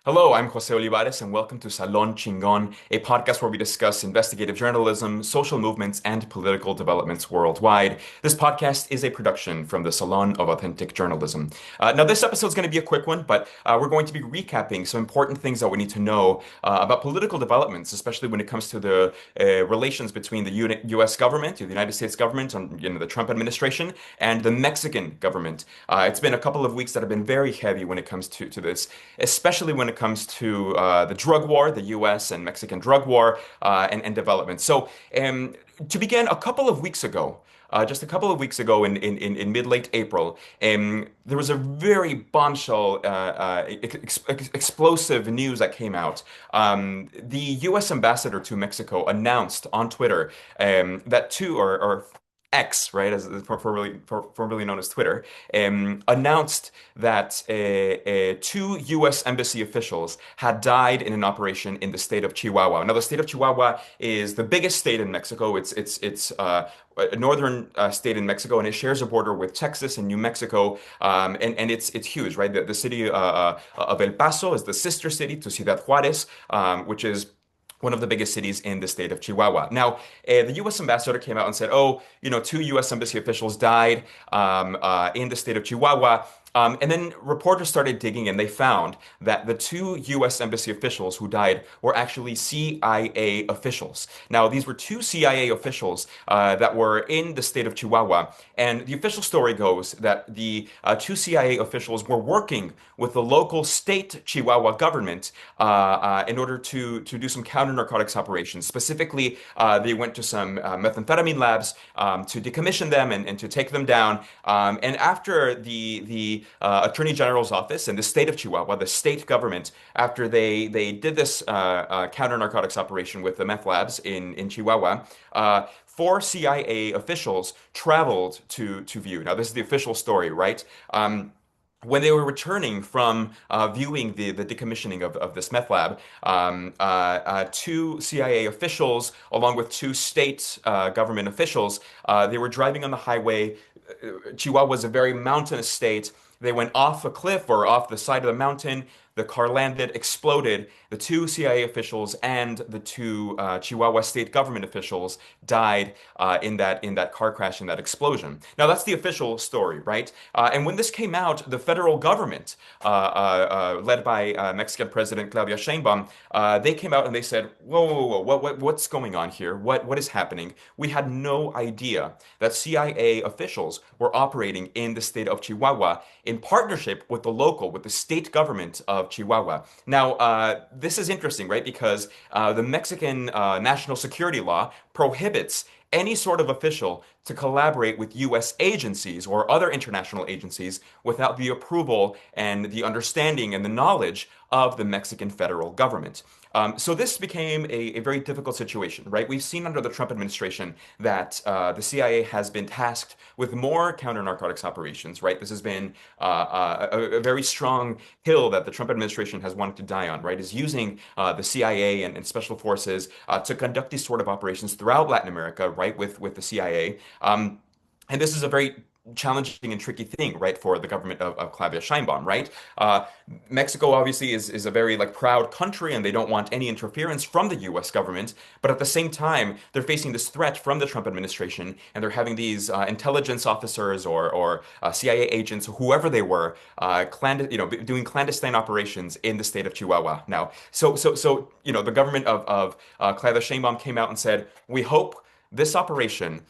Hello, I'm José Olivares, and welcome to Salon Chingón, a podcast where we discuss investigative journalism, social movements, and political developments worldwide. This podcast is a production from the Salon of Authentic Journalism. Now, this episode is going to be a quick one, but we're going to be recapping some important things that we need to know about political developments, especially when it comes to the relations between the U.S. government, the United States government, and the Trump administration, and the Mexican government. It's been a couple of weeks that have been very heavy when it comes to this, especially when it comes to the drug war, the U.S. and Mexican drug war, and development. So, to begin, just a couple of weeks ago in mid-late April, there was a very bombshell, explosive news that came out. The U.S. ambassador to Mexico announced on Twitter that or X, right, as formerly known as Twitter, announced that two U.S. embassy officials had died in an operation in the state of Chihuahua. Now, the state of Chihuahua is the biggest state in Mexico. It's a northern state in Mexico, and it shares a border with Texas and New Mexico, and it's huge, right? The city of El Paso is the sister city to Ciudad Juarez, which is one of the biggest cities in the state of Chihuahua. Now, the U.S. ambassador came out and said, "Oh, two U.S. embassy officials died in the state of Chihuahua." And then reporters started digging and they found that the two U.S. embassy officials who died were actually CIA officials. Now, these were two CIA officials that were in the state of Chihuahua. And the official story goes that the two CIA officials were working with the local state Chihuahua government in order to do some counter-narcotics operations. Specifically, they went to some methamphetamine labs to decommission them and to take them down. And after the Attorney General's office in the state of Chihuahua, the state government, after they did this counter-narcotics operation with the meth labs in Chihuahua, four CIA officials traveled to view. Now, this is the official story, right? When they were returning from viewing the decommissioning of this meth lab, two CIA officials, along with two state government officials, they were driving on the highway. Chihuahua is a very mountainous state. They went off a cliff or off the side of the mountain. The car landed, exploded. The two CIA officials and the two Chihuahua state government officials died in that car crash, in that explosion. Now, that's the official story, right? And when this came out, the federal government, led by Mexican President Claudia Sheinbaum, they came out and they said, "Whoa, what's going on here? What is happening? We had no idea that CIA officials were operating in the state of Chihuahua in partnership with the state government of Chihuahua." Now, this is interesting, right? Because the Mexican national security law prohibits any sort of official to collaborate with U.S. agencies or other international agencies without the approval and the understanding and the knowledge of the Mexican federal government. So this became a very difficult situation, right? We've seen under the Trump administration that the CIA has been tasked with more counter-narcotics operations, right? This has been a very strong hill that the Trump administration has wanted to die on, right? Is using the CIA and special forces to conduct these sort of operations throughout Latin America, right? With the CIA. And this is a very challenging and tricky thing, right, for the government of Claudia Sheinbaum, right? Mexico obviously is a very proud country, and they don't want any interference from the U.S. government. But at the same time, they're facing this threat from the Trump administration, and they're having these intelligence officers or CIA agents, whoever they were, doing clandestine operations in the state of Chihuahua. Now, so the government of Claudia Sheinbaum came out and said, "We hope this operation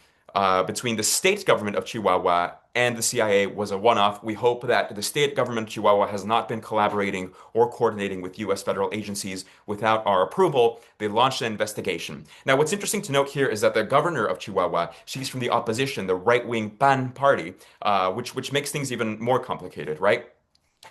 between the state government of Chihuahua and the CIA was a one-off. We hope that the state government of Chihuahua has not been collaborating or coordinating with U.S. federal agencies without our approval." They launched an investigation. Now, what's interesting to note here is that the governor of Chihuahua, she's from the opposition, the right-wing PAN party, which makes things even more complicated, right?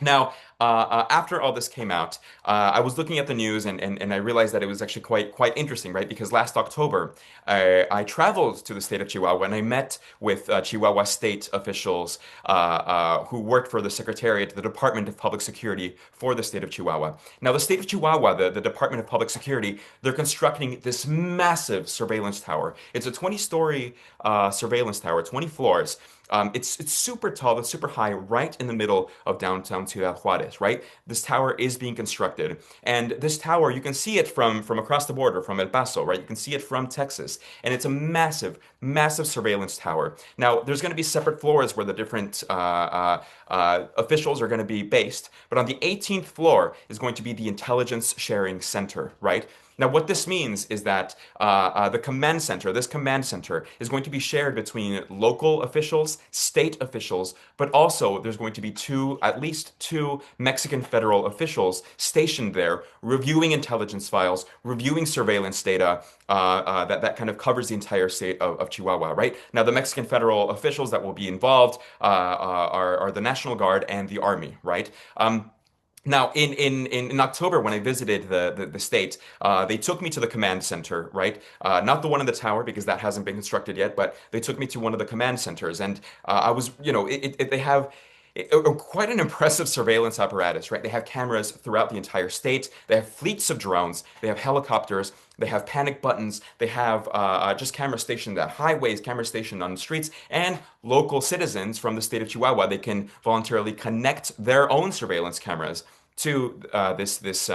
Now, After all this came out, I was looking at the news and I realized that it was actually quite interesting, right? Because last October, I traveled to the state of Chihuahua and I met with Chihuahua state officials who worked for the Secretariat, the Department of Public Security for the state of Chihuahua. Now, the state of Chihuahua, the Department of Public Security, they're constructing this massive surveillance tower. It's a 20-story surveillance tower, 20 floors. It's super tall, it's super high, right in the middle of downtown Ciudad Juarez, right? This tower is being constructed, and this tower you can see it from across the border, from El Paso, right? You can see it from Texas, and it's a massive surveillance tower. Now, there's going to be separate floors where the different officials are going to be based, but on the 18th floor is going to be the intelligence sharing center, right? Now, what this means is that the command center, this command center, is going to be shared between local officials, state officials, but also there's going to be at least two Mexican federal officials stationed there, reviewing intelligence files, reviewing surveillance data that kind of covers the entire state of Chihuahua, right? Now, the Mexican federal officials that will be involved are the National Guard and the Army, right? Now, in October, when I visited the state, they took me to the command center, right? Not the one in the tower because that hasn't been constructed yet, but they took me to one of the command centers, and I was, they have quite an impressive surveillance apparatus, right? They have cameras throughout the entire state. They have fleets of drones. They have helicopters. They have panic buttons. They have just cameras stationed at highways, cameras stationed on the streets, and local citizens from the state of Chihuahua. They can voluntarily connect their own surveillance cameras to this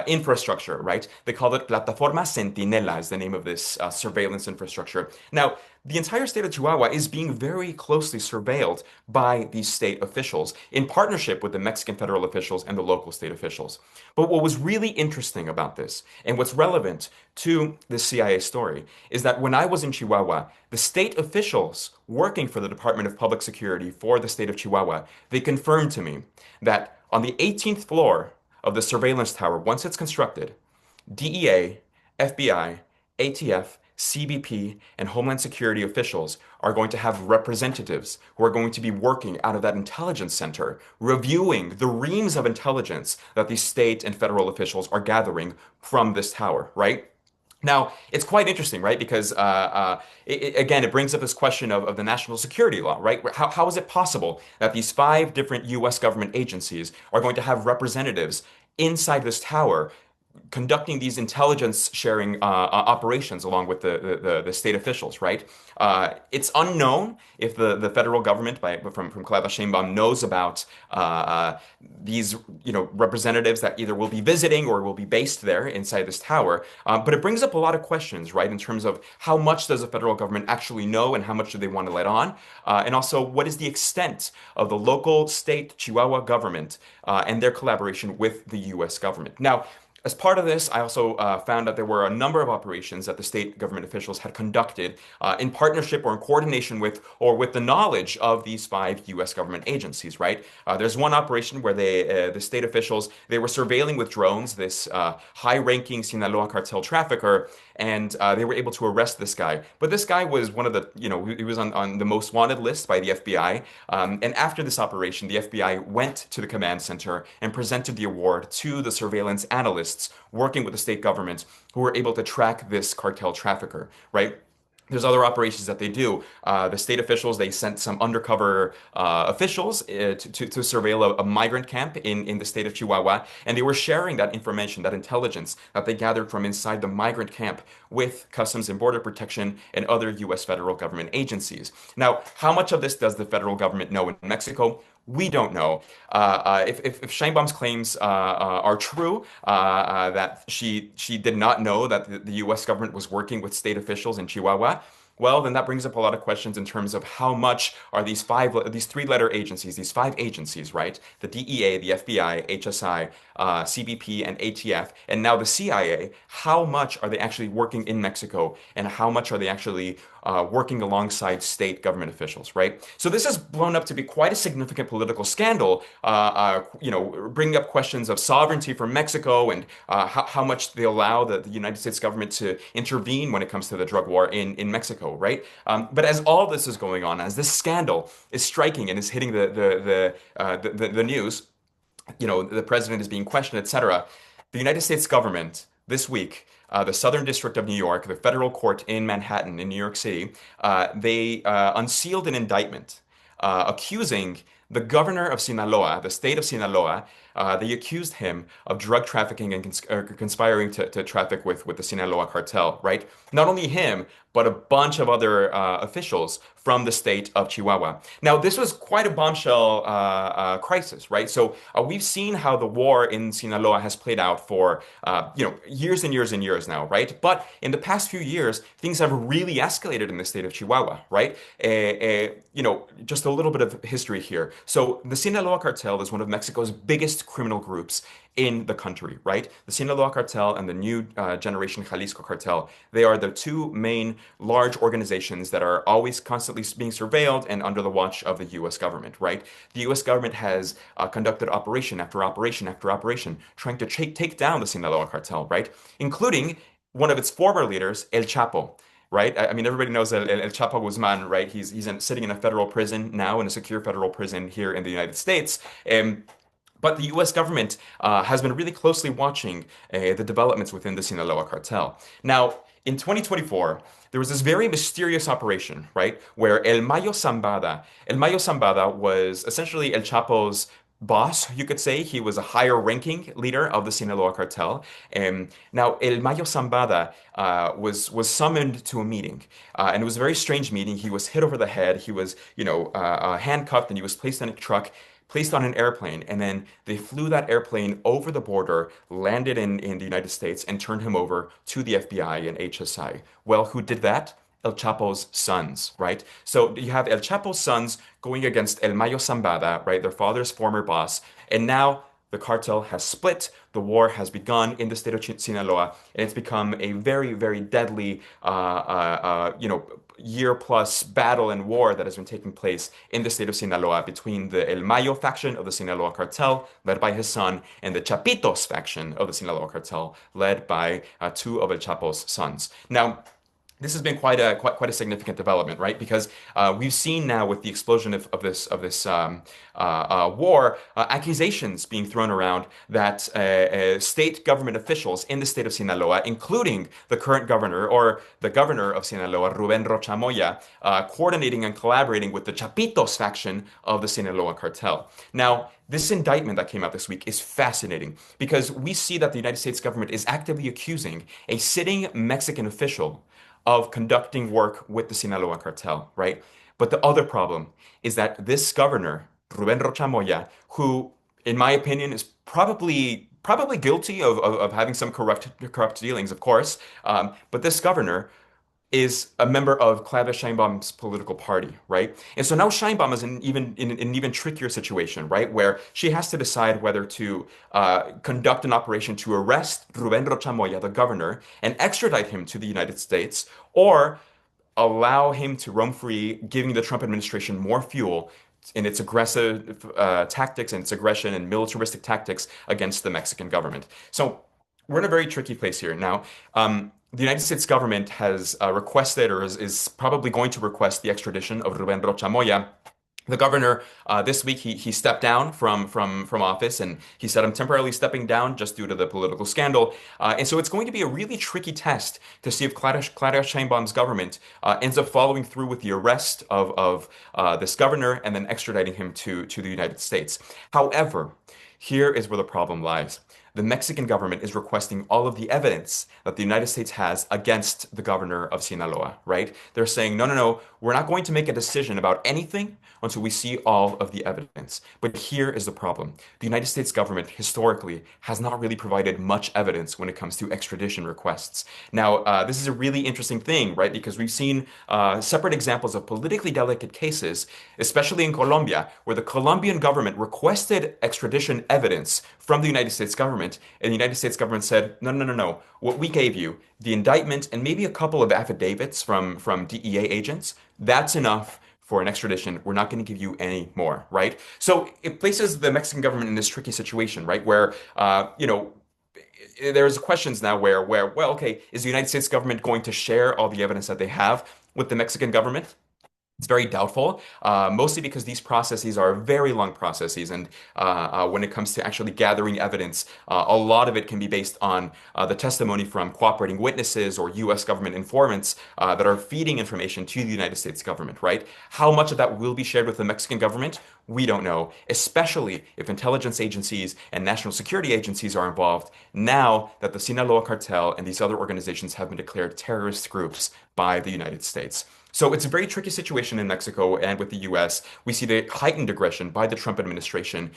infrastructure, right? They call it Plataforma Centinela is the name of this surveillance infrastructure. Now, the entire state of Chihuahua is being very closely surveilled by these state officials in partnership with the Mexican federal officials and the local state officials. But what was really interesting about this and what's relevant to the CIA story is that when I was in Chihuahua, the state officials working for the Department of Public Security for the state of Chihuahua, they confirmed to me that on the 18th floor of the surveillance tower, once it's constructed, DEA, FBI, ATF, CBP, and Homeland Security officials are going to have representatives who are going to be working out of that intelligence center, reviewing the reams of intelligence that the state and federal officials are gathering from this tower, right? Now, it's quite interesting, right? Because again, it brings up this question of the national security law, right? How is it possible that these five different US government agencies are going to have representatives inside this tower conducting these intelligence sharing operations along with the state officials, right? It's unknown if the federal government from Clara Sheinbaum knows about these representatives that either will be visiting or will be based there inside this tower. But it brings up a lot of questions, right, in terms of how much does the federal government actually know and how much do they want to let on? And also, what is the extent of the local state Chihuahua government and their collaboration with the US government? Now, as part of this, I also found that there were a number of operations that the state government officials had conducted in partnership or in coordination with or with the knowledge of these five U.S. government agencies, right? There's one operation where the state officials, they were surveilling with drones this high-ranking Sinaloa cartel trafficker, and they were able to arrest this guy. But this guy was one of the, he was on the most wanted list by the FBI. And after this operation, the FBI went to the command center and presented the award to the surveillance analysts working with the state government who were able to track this cartel trafficker, right? There's other operations that they do. The state officials, they sent some undercover officials to surveil a migrant camp in the state of Chihuahua, and they were sharing that information, that intelligence that they gathered from inside the migrant camp with Customs and Border Protection and other U.S. federal government agencies. Now, how much of this does the federal government know in Mexico? We don't know. If Sheinbaum's claims are true, that she did not know that the U.S. government was working with state officials in Chihuahua, well, then that brings up a lot of questions in terms of how much are these three-letter agencies, these five agencies, right? The DEA, the FBI, HSI, CBP, and ATF, and now the CIA, how much are they actually working in Mexico, and how much are they actually working alongside state government officials, right? So this has blown up to be quite a significant political scandal, bringing up questions of sovereignty for Mexico and how much they allow the United States government to intervene when it comes to the drug war in Mexico, right? But as all this is going on, as this scandal is striking and is hitting the news, the president is being questioned, etc. The United States government this week, the Southern District of New York, the federal court in Manhattan, in New York City, they unsealed an indictment accusing the governor of Sinaloa, the state of Sinaloa. They accused him of drug trafficking and conspiring to traffic with the Sinaloa cartel, right? Not only him, but a bunch of other officials from the state of Chihuahua. Now, this was quite a bombshell crisis, right? So we've seen how the war in Sinaloa has played out for years and years and years now, right? But in the past few years, things have really escalated in the state of Chihuahua, right? Just a little bit of history here. So the Sinaloa cartel is one of Mexico's biggest criminal groups in the country, right? The Sinaloa cartel and the new generation Jalisco cartel, they are the two main large organizations that are always constantly being surveilled and under the watch of the US government, right? The US government has conducted operation after operation after operation trying to take down the Sinaloa cartel, right? Including one of its former leaders, El Chapo. Right? I mean, everybody knows El Chapo Guzman, right? Sitting in a federal prison now, in a secure federal prison here in the United States. But the US government has been really closely watching the developments within the Sinaloa cartel. Now, in 2024, there was this very mysterious operation, right, where El Mayo Zambada was essentially El Chapo's boss, you could say. He was a higher ranking leader of the Sinaloa cartel. Now, El Mayo Zambada was summoned to a meeting, and it was a very strange meeting. He was hit over the head. He was, handcuffed, and he was placed in a truck, placed on an airplane, and then they flew that airplane over the border, landed in the United States, and turned him over to the FBI and HSI. Well, who did that? El Chapo's sons, right? So you have El Chapo's sons going against El Mayo Zambada, right? Their father's former boss. And now the cartel has split. The war has begun in the state of Sinaloa, and it's become a very, very deadly, year plus battle and war that has been taking place in the state of Sinaloa between the El Mayo faction of the Sinaloa cartel, led by his son, and the Chapitos faction of the Sinaloa cartel, led by two of El Chapo's sons. Now, this has been quite a significant development, right? Because we've seen now with the explosion of this war, accusations being thrown around that state government officials in the state of Sinaloa, including the current governor or the governor of Sinaloa, Ruben Rocha Moya, coordinating and collaborating with the Chapitos faction of the Sinaloa cartel. Now, this indictment that came out this week is fascinating because we see that the United States government is actively accusing a sitting Mexican official of conducting work with the Sinaloa cartel, right? But the other problem is that this governor, Ruben Rocha Moya, who, in my opinion, is probably guilty of having some corrupt dealings, of course, but this governor is a member of Claudia Sheinbaum's political party, right? And so now Sheinbaum is in an even trickier situation, right? Where she has to decide whether to conduct an operation to arrest Ruben Rocha Moya, the governor, and extradite him to the United States, or allow him to roam free, giving the Trump administration more fuel in its aggressive tactics and its aggression and militaristic tactics against the Mexican government. So we're in a very tricky place here. Now, the United States government has requested or is probably going to request the extradition of Ruben Rocha Moya. The governor this week he stepped down from office and he said I'm temporarily stepping down just due to the political scandal. And so it's going to be a really tricky test to see if Claudia Sheinbaum's government ends up following through with the arrest of this governor and then extraditing him to the United States. However, here is where the problem lies. The Mexican government is requesting all of the evidence that the United States has against the governor of Sinaloa, right? They're saying, no, no, no, we're not going to make a decision about anything until we see all of the evidence. But here is the problem. The United States government historically has not really provided much evidence when it comes to extradition requests. Now, this is a really interesting thing, right? Because we've seen separate examples of politically delicate cases, especially in Colombia, where the Colombian government requested extradition evidence from the United States government, and the United States government said, no, no, no, no. What we gave you, the indictment and maybe a couple of affidavits from DEA agents, that's enough for an extradition. We're not going to give you any more, right? So it places the Mexican government in this tricky situation, right? Where, there's questions now well, okay, is the United States government going to share all the evidence that they have with the Mexican government? It's very doubtful, mostly because these processes are very long processes. And when it comes to actually gathering evidence, a lot of it can be based on the testimony from cooperating witnesses or US government informants that are feeding information to the United States government, right? How much of that will be shared with the Mexican government? We don't know, especially if intelligence agencies and national security agencies are involved now that the Sinaloa cartel and these other organizations have been declared terrorist groups by the United States. So it's a very tricky situation in Mexico and with the U.S. We see the heightened aggression by the Trump administration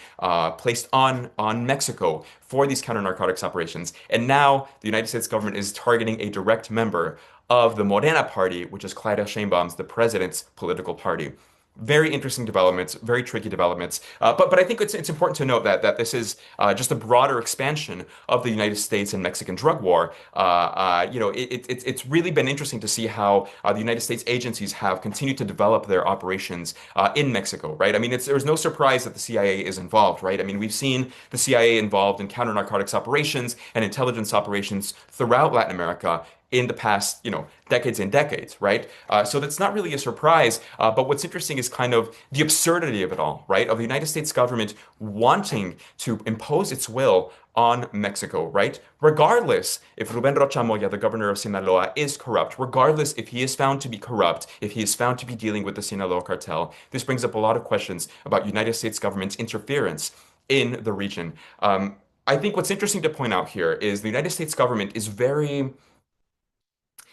placed on Mexico for these counter-narcotics operations. And now the United States government is targeting a direct member of the Morena party, which is Claudia Sheinbaum's, the president's political party. Very interesting developments, very tricky developments. But I think it's important to note that this is just a broader expansion of the United States and Mexican drug war. It's really been interesting to see how the United States agencies have continued to develop their operations in Mexico, right? I mean, there's no surprise that the CIA is involved, right? I mean, we've seen the CIA involved in counter narcotics operations and intelligence operations throughout Latin America in the past, decades and decades, right? So that's not really a surprise. But what's interesting is kind of the absurdity of it all, right? Of the United States government wanting to impose its will on Mexico, right? Regardless if Ruben Rocha Moya, the governor of Sinaloa, is corrupt, regardless if he is found to be corrupt, if he is found to be dealing with the Sinaloa cartel, this brings up a lot of questions about United States government's interference in the region. I think what's interesting to point out here is the United States government is very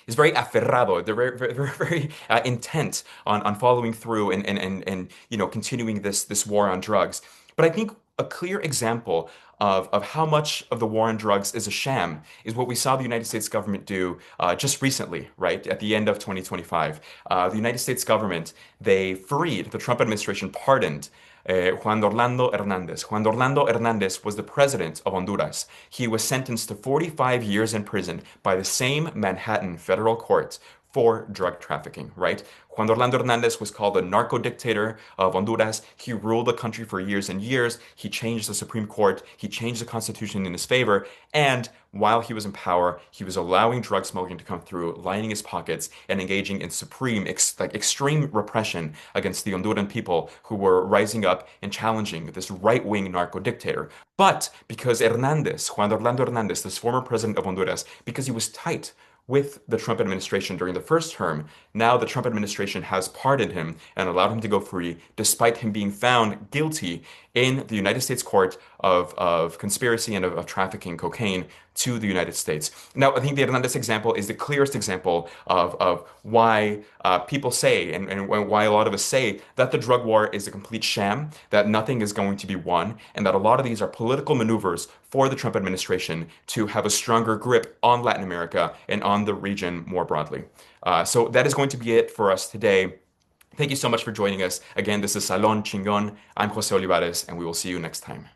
aferrado. They're very intent on following through and continuing this war on drugs. But I think a clear example of how much of the war on drugs is a sham is what we saw the United States government do just recently, right? At the end of 2025. The United States government, they freed, the Trump administration pardoned Juan Orlando Hernandez. Juan Orlando Hernandez was the president of Honduras. He was sentenced to 45 years in prison by the same Manhattan federal court for drug trafficking, right? Juan Orlando Hernandez was called the narco dictator of Honduras. He ruled the country for years and years. He changed the Supreme Court. He changed the Constitution in his favor. And while he was in power, he was allowing drug smuggling to come through, lining his pockets, and engaging in extreme repression against the Honduran people who were rising up and challenging this right-wing narco dictator. But because Hernandez, Juan Orlando Hernandez, this former president of Honduras, because he was tight with the Trump administration during the first term, now the Trump administration has pardoned him and allowed him to go free, despite him being found guilty in the United States court of conspiracy and of trafficking cocaine to the United States. Now, I think the Hernandez example is the clearest example of why people say, and why a lot of us say, that the drug war is a complete sham, that nothing is going to be won, and that a lot of these are political maneuvers for the Trump administration to have a stronger grip on Latin America and on the region more broadly. So that is going to be it for us today. Thank you so much for joining us. Again, this is Salon Chingón. I'm José Olivares, and we will see you next time.